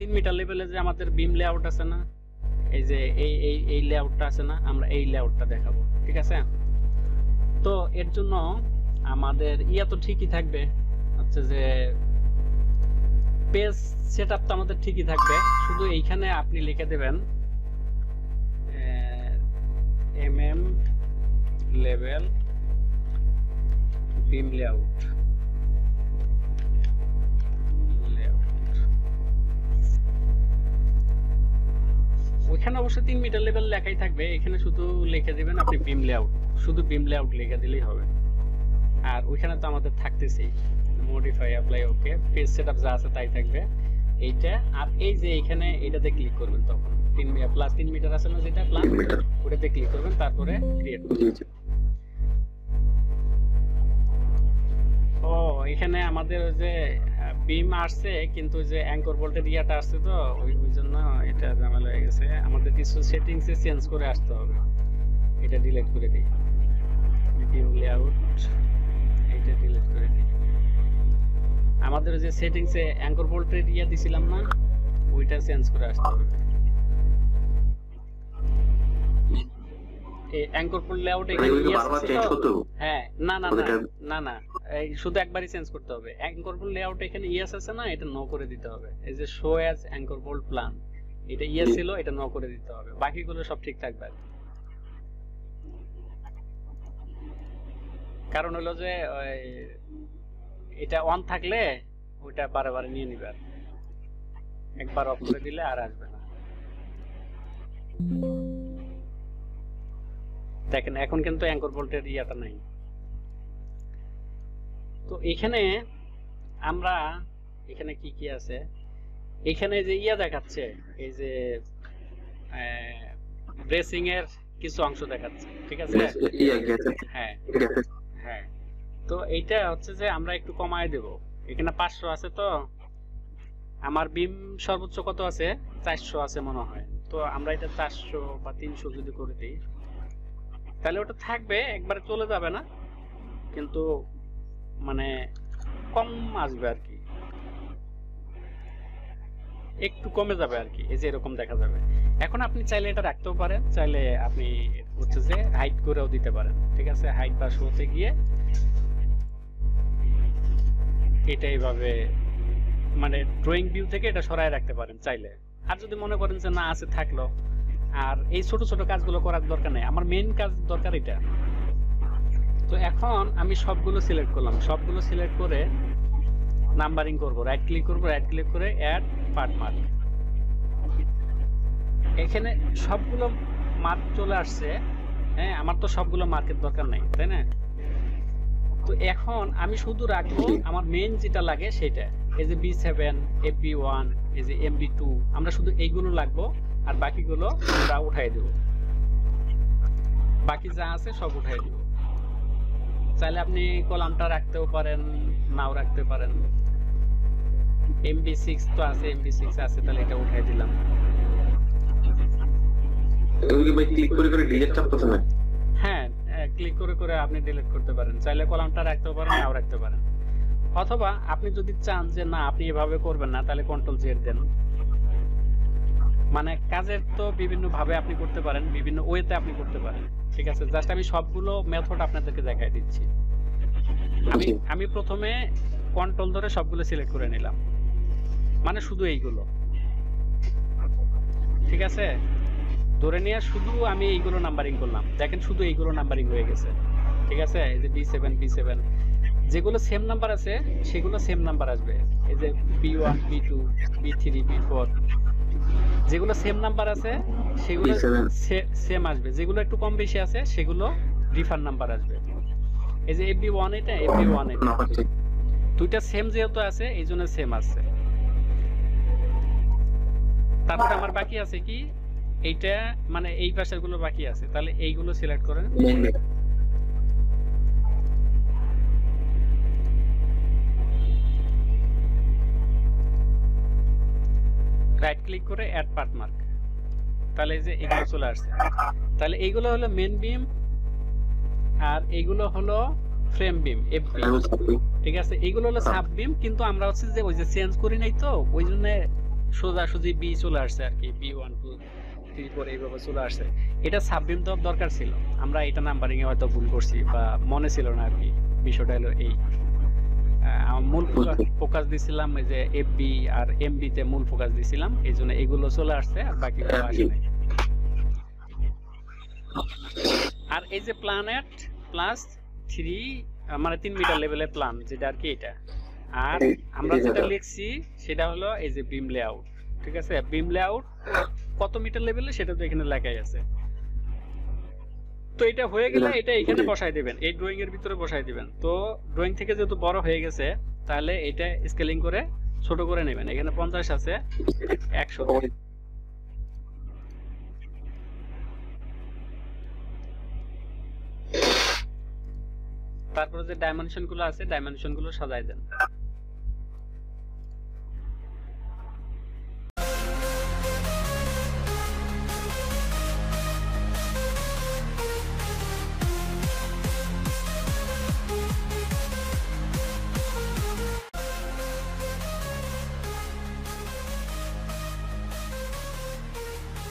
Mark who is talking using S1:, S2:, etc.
S1: 3 metre লেভেলে যে আমাদের বিম লেআউট আছে না, এই যে এই লেআউটটা আছে না, আমরা এই লেআউটটা দেখাবো। ঠিক আছে, তো এর জন্য আমাদের ইয়া তো ঠিকই থাকবে, হচ্ছে যে পেজ সেটআপ তো আমাদের ঠিকই থাকবে, শুধু এইখানে আপনি লিখে দেবেন এমএম লেভেল বিম লেআউট। ওইখানে অবশ্যই 3 মিটার লেভেল লেখাই থাকবে, এখানে শুধু লিখে দিবেন আপনি বিম লেআউট, শুধু বিম লেআউট লিখে দিলেই হবে। আর ওইখানে তো আমাদের থাকতেছেই modify apply okay, page setup যা আছে তাই থাকবে এইটা। আর এই যে এইখানে এটাতে ক্লিক করবেন, তখন 3 মিটার আছে না যেটা প্লাস, ওটাতে ক্লিক করবেন, তারপরে ক্রিয়েট করবেন। ও এখানে আমাদের ওই যে বিম আসছে, কিন্তু যে অ্যাঙ্কর বোল্টের ইয়াটা আসছে, তো ওই জন্য এটা ঝামেলা হয়ে গেছে। আমাদের কিছু সেটিংসে চেঞ্জ করে আসতে হবে, এটা ডিলিট করে দিই, বিম লেআউট এটা ডিলিট করে দিই। আমাদের যে সেটিংসে অ্যাঙ্কর বোল্টের ইয়া দিছিলাম না, ওইটা চেঞ্জ করে আসতে হবে। এই অ্যাঙ্কর বোল্ট লেআউট এখানে বারবার চেঞ্জ করতে হবে। হ্যাঁ, না না না না, এই শুধু একবারই চেঞ্জ করতে হবে। অ্যাঙ্কর বোল্ট লেআউট এখানে ইয়েস আছে না, এটা নো করে দিতে হবে। এই যে show as anchor bolt plan, এটা ইয়েস ছিল, এটা নো করে দিতে হবে, বাকিগুলো সব ঠিক থাকবে। কারণ হলো যে এটা অন থাকলে ওইটা বারে নিয়ে নিবে, আর একবার অফ করে দিলে আর আসবে না। দেখেন এখন কিন্তু অ্যাঙ্কর বোল্টের ইয়াটা নাই। তো এখানে আমরা এখানে কি কি আছে, এখানে যে ইয়া দেখাচ্ছে, এই যে ব্রেসিং এর কিছু অংশ দেখাচ্ছে, ঠিক আছে? হ্যাঁ হ্যাঁ, তো এইটা হচ্ছে যে আমরা একটু কমায় দেব। এখানে 500 আছে, তো আমার বিম সর্বোচ্চ কত আছে, 400 আছে মনে হয়। তো আমরা এটা 400 বা 300 যদি করে দিই, তাহলে ওটা থাকবে, একবারে চলে যাবে না, কিন্তু মানে কম আসবে আর কি, একটু কমে যাবে আর কি। এই যে এরকম দেখা যাবে। এখন আপনি চাইলে এটা রাখতেও পারেন, চাইলে আপনি হচ্ছে যে হাইড করেও দিতে পারেন। ঠিক আছে, হাইড বা শোতে গিয়ে এটা এইভাবে মানে ড্রয়িং ভিউ থেকে এটা সরায় রাখতে পারেন চাইলে। আর যদি মনে করেন যে না আছে থাকলো, আর এই ছোট ছোট কাজগুলো করার দরকার নেই, আমার মেইন কাজ দরকার এটা। তো এখন আমি সবগুলো সিলেক্ট করলাম, সবগুলো সিলেক্ট করে নাম্বারিং করব, রাইট ক্লিক করব, রাইট ক্লিক করে অ্যাড পার্ট মার্ক। এখানে সবগুলো মার্ক চলে আসছে। হ্যাঁ, আমার তো সবগুলো মার্কের দরকার নাই, তাই না? তো এখন আমি শুধু রাখবো আমার মেইন যেটা লাগে সেটা, এই যে B7, FB1, এই যে MB2, আমরা শুধু এইগুলো লাগবো, আর বাকিগুলো আমরা উঠাই দেব, বাকি যা আছে সব উঠাই দেব। চাইলে আপনি কলামটা রাখতেও পারেন, নাও রাখতে পারেন। MB6 তো আছে, MB6 আছে, তাহলে এটা উঠাই দিলাম। হ্যাঁ, ক্লিক করে করে আপনি ডিলিট করতে পারেন, চাইলে কলামটা রাখতেও পারেন, নাও রাখতে পারেন। অথবা আপনি যদি চান যে না আপনি এভাবে করবেন না, তাহলে কন্ট্রোল জেড দেন। মানে কাজের তো বিভিন্ন ভাবে আপনি করতে পারেন, বিভিন্ন ওয়েতে আপনি করতে পারেন। ঠিক আছে, জাস্ট আমি সবগুলো মেথড আপনাদেরকে দেখাই দিচ্ছি। আমি প্রথমে কন্ট্রোল ধরে সবগুলো সিলেক্ট করে নিলাম, মানে শুধু এইগুলো। ঠিক আছে, ধরে নিয়ে শুধু আমি এইগুলো নাম্বারিং করলাম, দেখেন শুধু এইগুলো নাম্বারিং হয়ে গেছে। ঠিক আছে, এই যে B7 যেগুলো সেম নাম্বার আছে সেগুলো সেম নাম্বার আসবে। এই যে B1 B2 B3 B4 যেগুলো সেম নাম্বার আছে সেগুলো সেম আসবে, যেগুলো একটু কম বেশি আছে সেগুলো ডিফার নাম্বার আসবে। এই যে FB1 এটা FB1 এটা দুইটা সেম যেহেতু আছে এই জন্য সেম আছে। তারপরে আমার বাকি আছে কি, এইটা মানে এই পাশের গুলো বাকি আছে, তাহলে এইগুলো সিলেক্ট করেন, রাইট ক্লিক করে অ্যাড পার্ট মার্ক, তাহলে এই যে এগুলো চলে আসছে। তাহলে এইগুলো হলো মেন বিম, আর এইগুলো হলো ফ্রেম বিম এফ বিম। ঠিক আছে, এইগুলো হলো সাব বিম, কিন্তু আমরা হচ্ছে যে ওই যে চেঞ্জ করি নাই, তো ওই জন্য সোজাসুজি বি চলে আসছে আর কি, বি 1 2 3 4 এইভাবে চলে আসছে। এটা সাববিম তো দরকার ছিল, আমরা এটা নাম্বারিং এ হয়তো ভুল করছি বা মনে ছিল না আর কি। বিষয়টা হলো এই, আমার মূল ফোকাস দিছিলাম এই যে এফবি আর এমবি তে মূল ফোকাস দিছিলাম, এই জন্য এগুলো চলে আসছে আর বাকিগুলো আসে নাই। আর এই যে প্ল্যানেট প্লাস 3 মানে 3 মিটার লেভেলের প্ল্যান যেটা আর কি এটা। আর আমরা যেটা লিখছি সেটা হলো এই যে বিম লেআউট, ঠিক আছে? বিম লেআউট কত মিটার লেভেলে সেটা তো এখানে লেখাই আছে। তো এটা হয়ে গেলে এটা এখানে বসাই দিবেন, এই ড্রয়িং এর ভিতরে বসাই দিবেন। তো ড্রয়িং থেকে যেহেতু বড় হয়ে গেছে, তাহলে এটা স্কেলিং করে ছোট করে নেবেন। এখানে 50 আছে, 100 দেন। তারপরে যে ডাইমেনশন গুলো আছে, ডাইমেনশন গুলো সাজাই দেন।